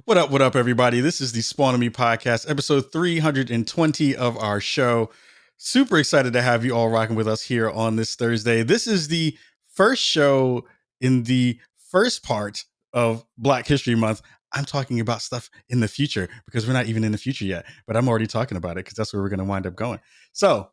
What up, everybody? This is the Spawn on Me podcast, episode 320 of our show. Super excited to have you all rocking with us here on this Thursday. This is the first show in the first part of Black History Month. I'm talking about stuff in the future because we're not even in the future yet, but I'm already talking about it because that's where we're going to wind up going. So,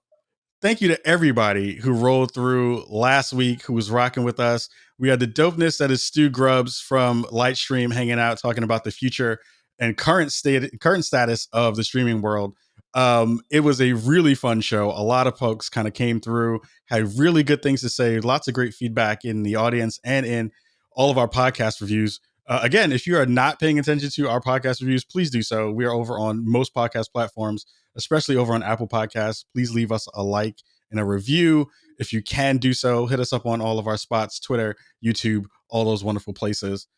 thank you to everybody who rolled through last week, who was rocking with us. We had the dopeness that is Stu Grubbs from Lightstream hanging out, talking about the future and current status of the streaming world. It was a really fun show. A lot of folks kind of came through, had really good things to say, lots of great feedback in the audience and in all of our podcast reviews. Again, if you are not paying attention to our podcast reviews, please do so. We are over on most podcast platforms, especially over on Apple Podcasts. Please leave us a like and a review. If you can do so, hit us up on all of our spots, Twitter, YouTube, all those wonderful places.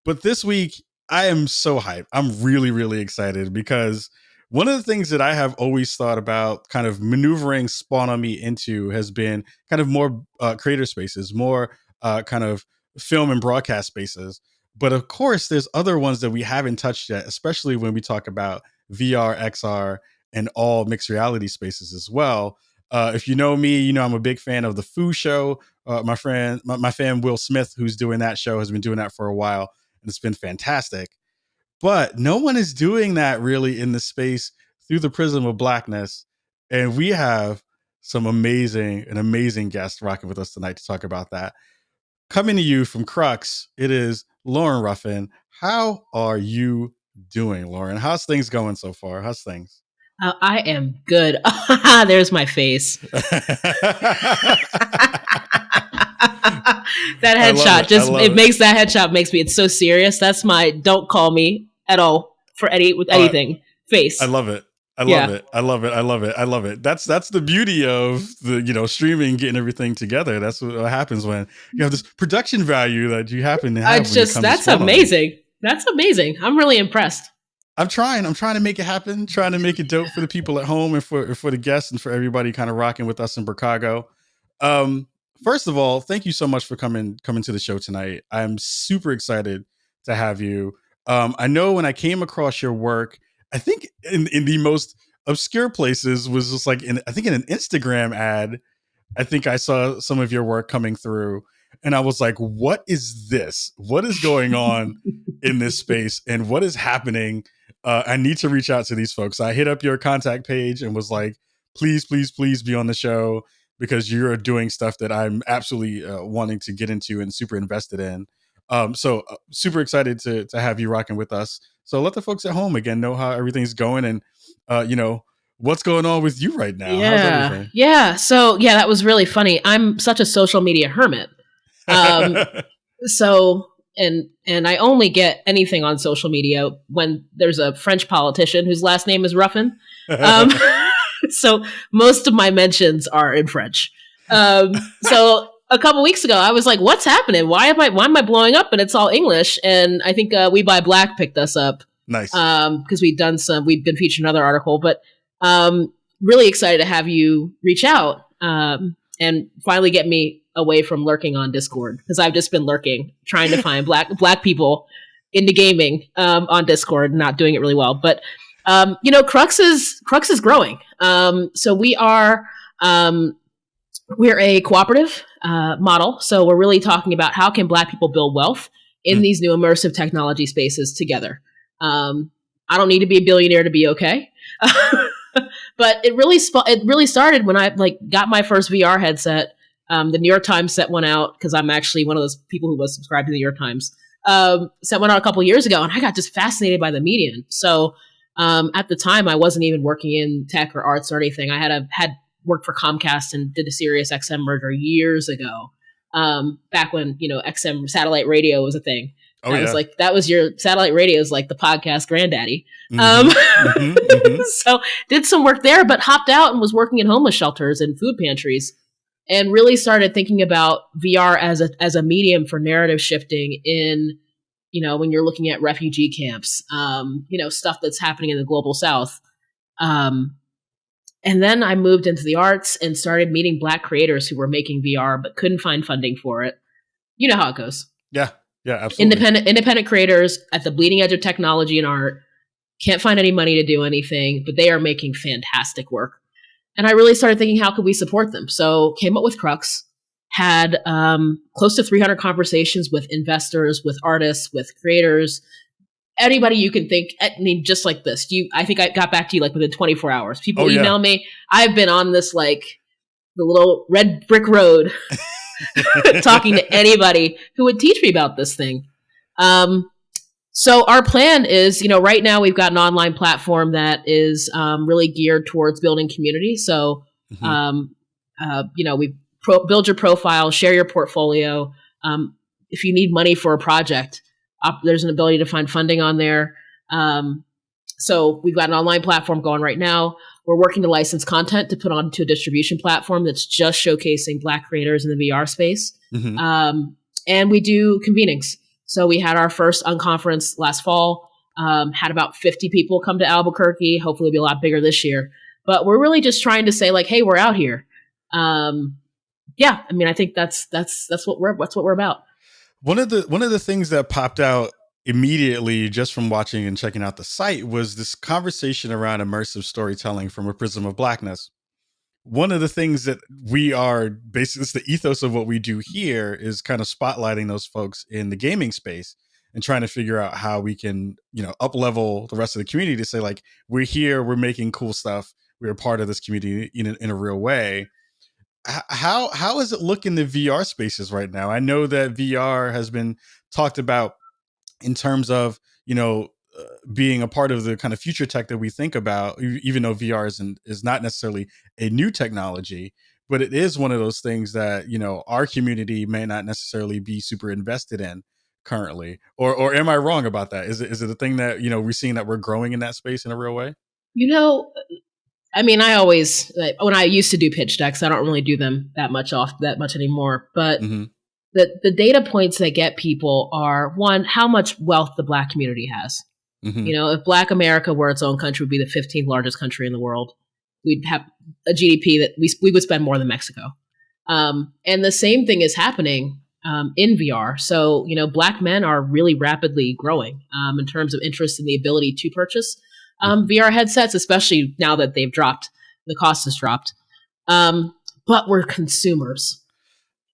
But this week, I am so hyped. I'm really, really excited because one of the things that I have always thought about kind of maneuvering Spawn on Me into has been kind of more creator spaces, more kind of film and broadcast spaces. But of course, there's other ones that we haven't touched yet, especially when we talk about VR, XR, and all mixed reality spaces as well. If you know me, you know I'm a big fan of the Foo Show. My fan Will Smith, who's doing that show, has been doing that for a while, and it's been fantastic. But no one is doing that really in the space through the prism of Blackness, and we have some amazing guests rocking with us tonight to talk about that. Coming to you from Crux, it is Lauren Ruffin. How are you doing, Lauren? How's things going so far? How's things? I am good. There's my face. That headshot makes me. It's so serious. That's my don't call me at all for anything face. I love it. I love it. That's the beauty of the streaming, getting everything together. That's what happens when you have this production value that you happen to have. That's amazing. That's amazing. I'm really impressed. I'm trying to make it happen, trying to make it dope for the people at home and for the guests and for everybody kind of rocking with us in Chicago. First of all, thank you so much for coming to the show tonight. I'm super excited to have you. I know when I came across your work, I think in the most obscure places was just like in an Instagram ad. I think I saw some of your work coming through and I was like, what is this? What is going on in this space and what is happening? I need to reach out to these folks. I hit up your contact page and was like, please be on the show because you're doing stuff that I'm absolutely wanting to get into and super invested in. So super excited to have you rocking with us. So let the folks at home again know how everything's going and, what's going on with you right now. Yeah. How's everything? Yeah. So that was really funny. I'm such a social media hermit. And I only get anything on social media when there's a French politician whose last name is Ruffin. So most of my mentions are in French. So a couple weeks ago, I was like, what's happening? Why am I blowing up? And it's all English. And I think We Buy Black picked us up. Nice. Because we've been featured in another article, but really excited to have you reach out and finally get me away from lurking on Discord, because I've just been lurking, trying to find black people into gaming on Discord, not doing it really well. But Crux is growing. So we're a cooperative model. So we're really talking about how can Black people build wealth in these new immersive technology spaces together. I don't need to be a billionaire to be okay. But it really started when I got my first VR headset. The New York Times set one out, because I'm actually one of those people who was subscribed to the New York Times. Set one out a couple years ago, and I got just fascinated by the medium. So at the time, I wasn't even working in tech or arts or anything. I had worked for Comcast and did a Sirius XM merger years ago, back when XM satellite radio was a thing. That was your satellite radio is like the podcast granddaddy. So did some work there, but hopped out and was working in homeless shelters and food pantries, and really started thinking about VR as a medium for narrative shifting in, when you're looking at refugee camps, stuff that's happening in the global South. And then I moved into the arts and started meeting Black creators who were making VR but couldn't find funding for it. You know how it goes. Yeah. Yeah, absolutely. Independent creators at the bleeding edge of technology and art can't find any money to do anything, but they are making fantastic work. And I really started thinking, how could we support them? So came up with Crux, had close to 300 conversations with investors, with artists, with creators, anybody you can think. I mean, just like this. I think I got back to you like within 24 hours. People email me. I've been on this like the little red brick road talking to anybody who would teach me about this thing. So our plan is, right now we've got an online platform that is really geared towards building community. So, we build your profile, share your portfolio. If you need money for a project, there's an ability to find funding on there. So we've got an online platform going right now. We're working to license content to put onto a distribution platform that's just showcasing Black creators in the VR space. And we do convenings. So we had our first unconference last fall, had about 50 people come to Albuquerque. Hopefully it'll be a lot bigger this year. But we're really just trying to say like, hey, we're out here. I think that's what we're about. One of the things that popped out immediately just from watching and checking out the site was this conversation around immersive storytelling from a prism of Blackness. One of the things that we are basically, it's the ethos of what we do here, is kind of spotlighting those folks in the gaming space and trying to figure out how we can, up level the rest of the community to say like, we're here, we're making cool stuff, we're a part of this community in a real way. How does it look in the VR spaces right now? I know that VR has been talked about in terms of, being a part of the kind of future tech that we think about, even though VR is not necessarily a new technology, but it is one of those things that, our community may not necessarily be super invested in currently. Or am I wrong about that? Is it a thing that, we're seeing that we're growing in that space in a real way? I always, when I used to do pitch decks, I don't really do them that much anymore, but the data points that get people are, one, how much wealth the Black community has. If Black America were its own country, would be the 15th largest country in the world. We'd have a GDP that we would spend more than Mexico. And the same thing is happening in VR. So, Black men are really rapidly growing in terms of interest in the ability to purchase VR headsets, especially now that they've dropped, the cost has dropped. But we're consumers.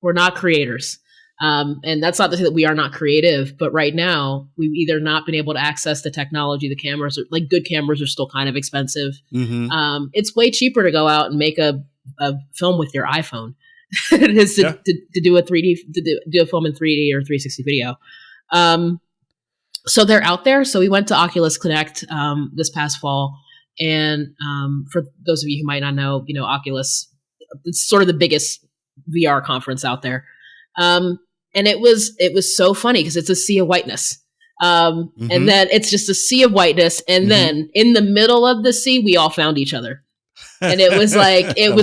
We're not creators. And that's not to say that we are not creative, but right now we've either not been able to access the technology. The cameras are like, good cameras are still kind of expensive. It's way cheaper to go out and make a film with your iPhone it is to do a 3D, to do a film in 3D or 360 video. So they're out there. So we went to Oculus Connect this past fall. And for those of you who might not know, Oculus, it's sort of the biggest VR conference out there. And it was so funny because it's a sea of whiteness. And then it's just a sea of whiteness. And then in the middle of the sea, we all found each other. And it was like, it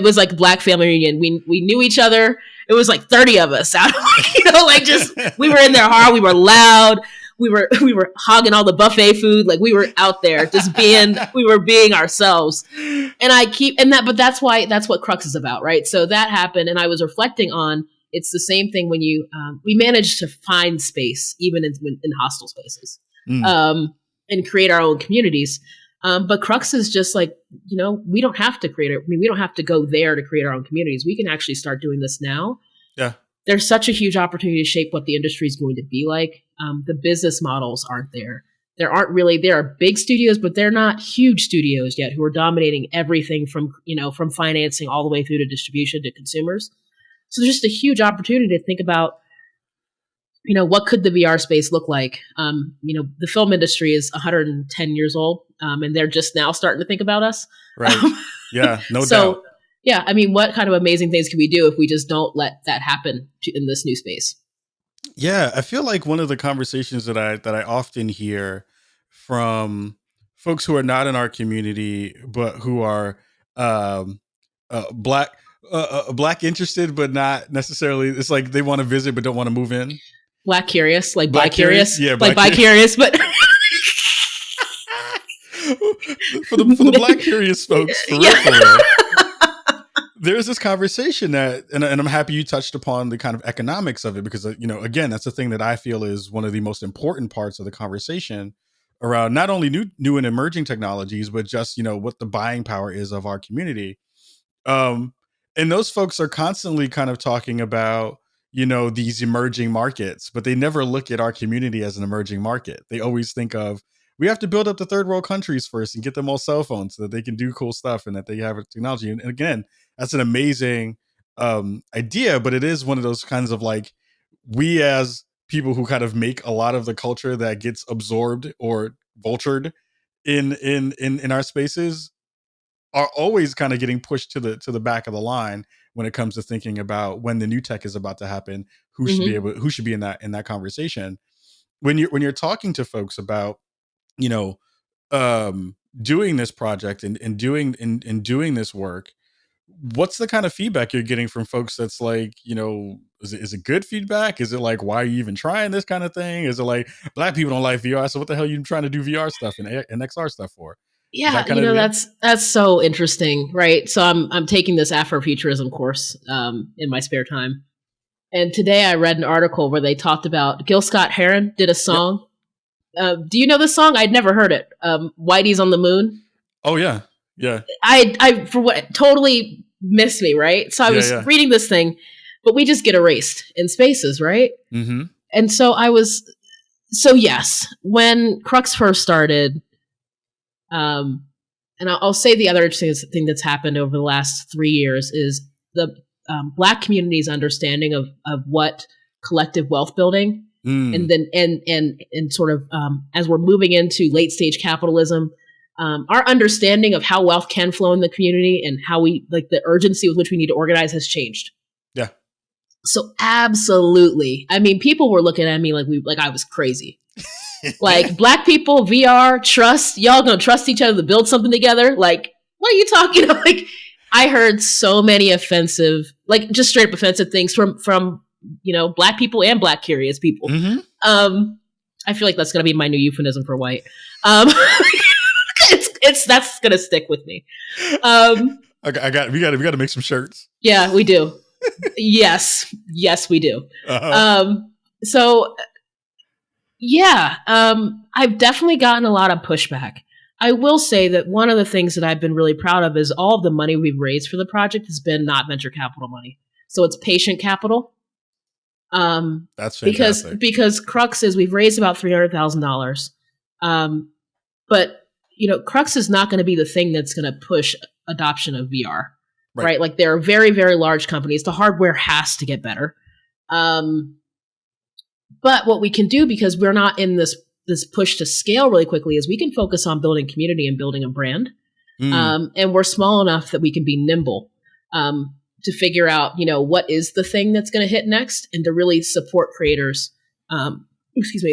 was like Black family reunion. We knew each other. It was like 30 of us out, we were in there hard. We were loud. We were hogging all the buffet food. Like we were out there just we were being ourselves. And but that's what Crux is about. Right. So that happened. And I was reflecting on, it's the same thing when we managed to find space, even in hostile spaces, and create our own communities. But Crux is just like, we don't have to create it. I mean, we don't have to go there to create our own communities. We can actually start doing this now. Yeah. There's such a huge opportunity to shape what the industry is going to be like. The business models aren't there. There are big studios, but they're not huge studios yet who are dominating everything from financing all the way through to distribution to consumers. So there's just a huge opportunity to think about, what could the VR space look like? The film industry is 110 years old, and they're just now starting to think about us. Right. Yeah, no doubt. Yeah, I mean, what kind of amazing things can we do if we just don't let that happen in this new space? Yeah, I feel like one of the conversations that I often hear from folks who are not in our community, but who are Black interested, but not necessarily. It's like they want to visit, but don't want to move in. Black curious, like Black curious, yeah, like Black curious, but for the Black curious folks, for real. there's this conversation that, and I'm happy you touched upon the kind of economics of it, because, again, that's the thing that I feel is one of the most important parts of the conversation around not only new and emerging technologies, but just, what the buying power is of our community. Um, and those folks are constantly kind of talking about, these emerging markets, but they never look at our community as an emerging market. They always think of, we have to build up the third world countries first and get them all cell phones so that they can do cool stuff and that they have technology. And again, that's an amazing idea, but it is one of those kinds of like, we as people who kind of make a lot of the culture that gets absorbed or vultured in our spaces are always kind of getting pushed to the back of the line when it comes to thinking about when the new tech is about to happen, Mm-hmm. who should be in that conversation. When you're talking to folks about, you know doing this project and doing this work, what's the kind of feedback you're getting from folks that's like, is it good feedback? Is it like, why are you even trying this kind of thing? Is it like, black people don't like VR, so what the hell are you trying to do VR stuff and XR stuff for? Is Yeah, that kind of the that's so interesting, right? So I'm taking this Afrofuturism course in my spare time, and today I read an article where they talked about Gil Scott Heron did a Yep. song. Do you know this song? I'd never heard it. Whitey's on the Moon. Oh yeah. Yeah. I for what totally missed me, right? So I Yeah. was Yeah. reading this thing, but we just get erased in spaces, right? Mm-hmm. And so yes, when Crux first started, um, and I'll say the other interesting thing that's happened over the last 3 years is the Black community's understanding of what collective wealth building, and Mm. then and sort of as we're moving into late stage capitalism, our understanding of how wealth can flow in the community and how we like the urgency with which we need to organize has changed. Yeah. So absolutely, I mean, people were looking at me like I was crazy. Like, Black people, VR, trust, y'all gonna trust each other to build something together? Like, what are you talking about? Like, I heard so many offensive, like just straight up offensive things from Black people and Black curious people. Mm-hmm. I feel like that's gonna be my new euphemism for white. Um, it's that's gonna stick with me. We got to make some shirts. Yeah, we do. Yes, we do. Uh-huh. So yeah, I've definitely gotten a lot of pushback. I will say that one of the things that I've been really proud of is all of the money we've raised for the project has been not venture capital money. So it's patient capital. That's Because fantastic. Crux is we've raised about $300,000. But Crux is not going to be the thing that's going to push adoption of VR, right? Like, there are very, very large companies. The hardware has to get better. But what we can do, because we're not in this push to scale really quickly, is we can focus on building community and building a brand. And we're small enough that we can be nimble to figure out, what is the thing that's going to hit next, and to really support creators.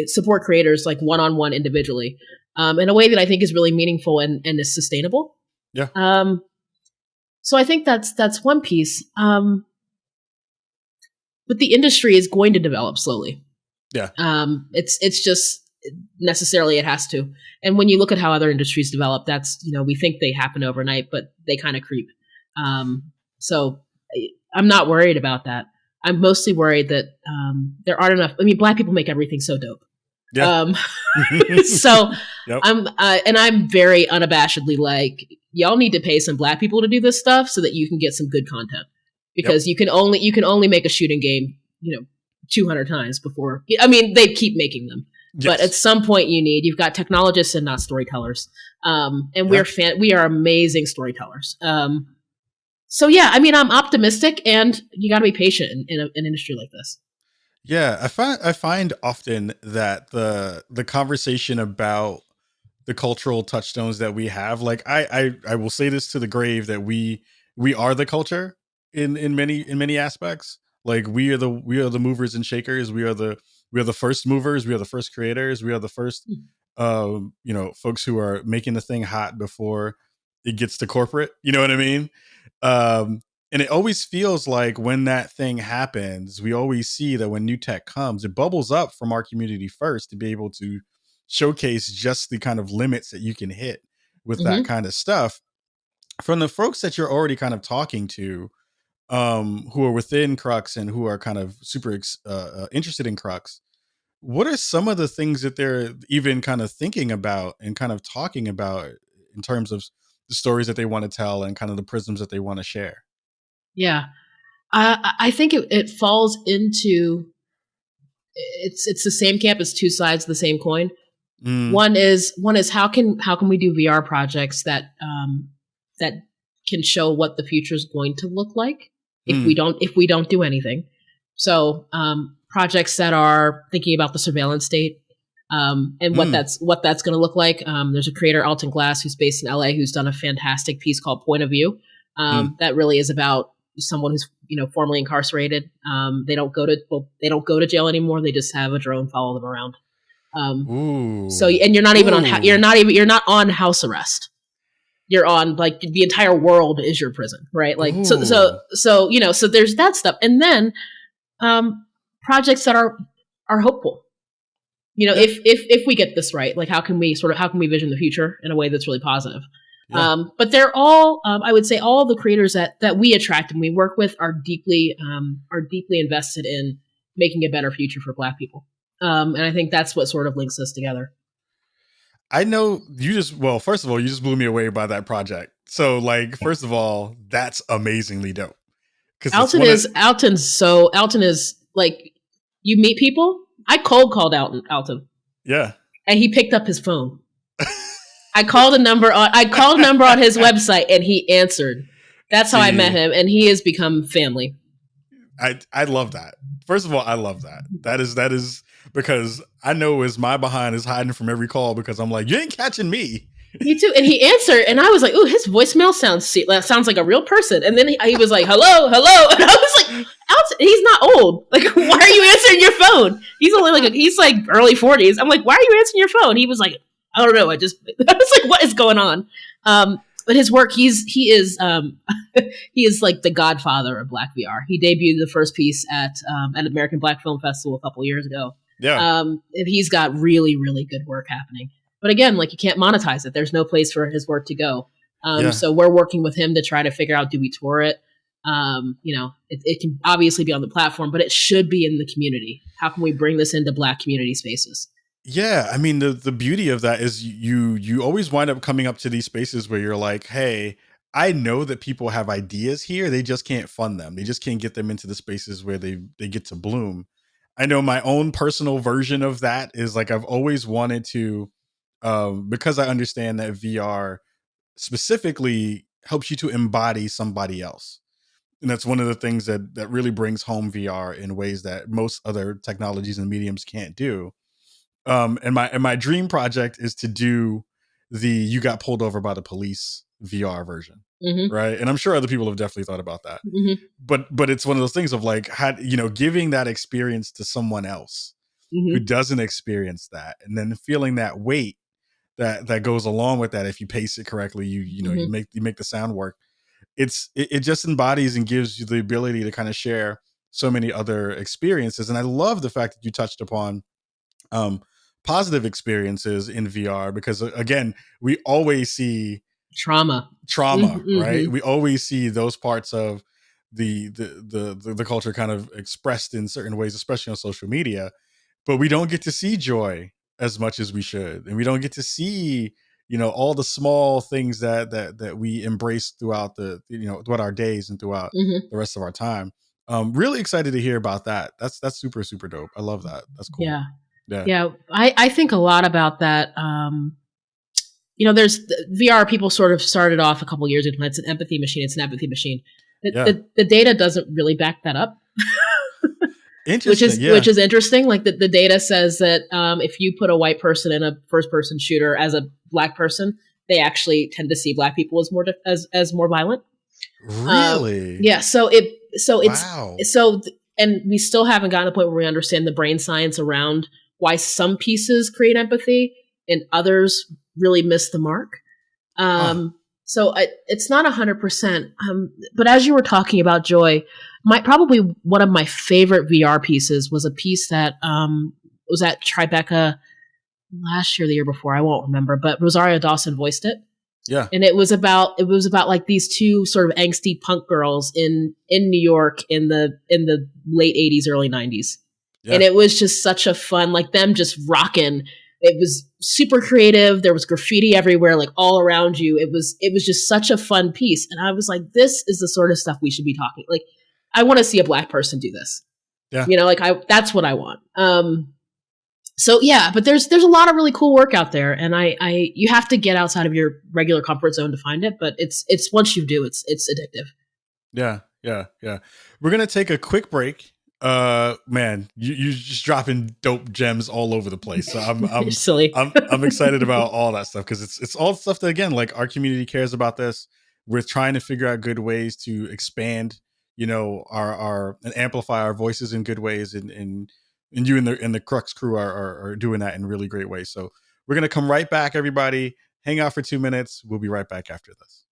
Support creators like one-on-one individually in a way that I think is really meaningful and is sustainable. Yeah. So I think that's one piece. But the industry is going to develop slowly. Yeah. It's just necessarily it has to. And when you look at how other industries develop, that's, we think they happen overnight, but they kind of creep. So I'm not worried about that. I'm mostly worried that there aren't enough. I mean, Black people make everything so dope. Yeah. So Yep. I'm very unabashedly like, y'all need to pay some Black people to do this stuff so that you can get some good content, because you can only make a shooting game, 200 times before. I mean, they keep making them, but at some point you've got technologists and not storytellers. And we are amazing storytellers. So yeah, I mean, I'm optimistic, and you got to be patient in an industry like this. Yeah, I find often that the conversation about the cultural touchstones that we have, like I will say this to the grave, that we are the culture in many aspects. Like, we are the movers and shakers. We are the first movers. We are the first creators. We are the first folks who are making the thing hot before it gets to corporate. You know what I mean? Um, and it always feels like when that thing happens, we always see that when new tech comes, it bubbles up from our community first to be able to showcase just the kind of limits that you can hit with that Mm-hmm. kind of stuff. From the folks that you're already kind of talking to, who are within Crux and who are kind of super interested in Crux, what are some of the things that they're even kind of thinking about and kind of talking about in terms of the stories that they want to tell and kind of the prisms that they want to share? Yeah. I think it falls into it's the same camp as two sides of the same coin. Mm, One is how can we do VR projects that that can show what the future is going to look like mm, if we don't do anything. So projects that are thinking about the surveillance state and mm, what that's going to look like. There's a creator, Alton Glass, who's based in LA, who's done a fantastic piece called Point of View mm. that really is about someone who's formerly incarcerated. They don't go to jail anymore. They just have a drone follow them around. So Ooh. and you're not even Ooh. you're not on house arrest. You're on like the entire world is your prison, right? Like Ooh. so there's that stuff, and then projects that are hopeful. Yeah. If we get this right, like how can we vision the future in a way that's really positive? Yeah. But they're all, I would say, all the creators that we attract and we work with are deeply invested in making a better future for Black people. And I think that's what sort of links us together. I know well, first of all, you just blew me away by that project. So, like, first of all, that's amazingly dope. Because it's Alton is like, you meet people. I cold called Alton. Yeah. And he picked up his phone. I called a number on his website and he answered. That's how I met him, and he has become family. I love that. First of all, I love that. That is because I know as my behind is hiding from every call because I'm like, you ain't catching me. Me too. And he answered, and I was like, "Ooh, his voicemail sounds like a real person." And then he was like, "Hello, hello," and I was like, "He's not old. Like, why are you answering your phone? He's only he's like early 40s." I'm like, "Why are you answering your phone?" He was like, "I don't know. I was like, what is going on?" But his work, he is he is like the godfather of Black VR. He debuted the first piece at American Black Film Festival a couple of years ago. Yeah. And he's got really, really good work happening. But again, like you can't monetize it. There's no place for his work to go. Yeah. So we're working with him to try to figure out, do we tour it? It can obviously be on the platform, but it should be in the community. How can we bring this into Black community spaces? Yeah, I mean the beauty of that is you always wind up coming up to these spaces where you're like, hey, I know that people have ideas here, they just can't fund them. They just can't get them into the spaces where they get to bloom. I know my own personal version of that is like I've always wanted to, because I understand that VR specifically helps you to embody somebody else. And that's one of the things that really brings home VR in ways that most other technologies and mediums can't do. And my dream project is to do the you got pulled over by the police VR version. Mm-hmm. Right. And I'm sure other people have definitely thought about that. Mm-hmm. But it's one of those things of like, giving that experience to someone else who Mm-hmm. doesn't experience that, and then feeling that weight that goes along with that. If you pace it correctly, you Mm-hmm. make the sound work. It just embodies and gives you the ability to kind of share so many other experiences. And I love the fact that you touched upon um, positive experiences in VR because again, we always see Trauma. trauma, right? Mm-hmm. We always see those parts of the culture kind of expressed in certain ways, especially on social media, but we don't get to see joy as much as we should, and we don't get to see all the small things that we embrace throughout throughout our days and throughout Mm-hmm. the rest of our time. Really excited to hear about that. That's super super dope. I love that. That's cool. Yeah. Yeah. Yeah. I think a lot about that. There's VR. People sort of started off a couple years ago. It's an empathy machine. It's an empathy machine. Yeah. The data doesn't really back that up. Interesting. Which is interesting. Like the data says that if you put a white person in a first person shooter as a Black person, they actually tend to see Black people as more violent. Really? Yeah. Wow. And we still haven't gotten to the point where we understand the brain science around why some pieces create empathy and others really miss the mark. It's not 100%. But as you were talking about joy, probably one of my favorite VR pieces was a piece that was at Tribeca last year, the year before. I won't remember, but Rosario Dawson voiced it. Yeah. And it was about like these two sort of angsty punk girls in New York in the late 80s, early 90s. And Yeah. it was just such a fun, like them just rocking. It was super creative. There was graffiti everywhere, like all around you. It was just such a fun piece. And I was like, this is the sort of stuff we should be talking. Like, I want to see a Black person do this. Yeah. Like that's what I want. So yeah, but there's a lot of really cool work out there, and I you have to get outside of your regular comfort zone to find it. But it's once you do, it's addictive. Yeah. Yeah. Yeah. We're going to take a quick break. Man, you just dropping dope gems all over the place. So You're silly. I'm excited about all that stuff because it's all stuff that, again, like, our community cares about this. We're trying to figure out good ways to expand, our and amplify our voices in good ways, and you and the Crux crew are doing that in really great ways. So we're gonna come right back, everybody. Hang out for 2 minutes. We'll be right back after this.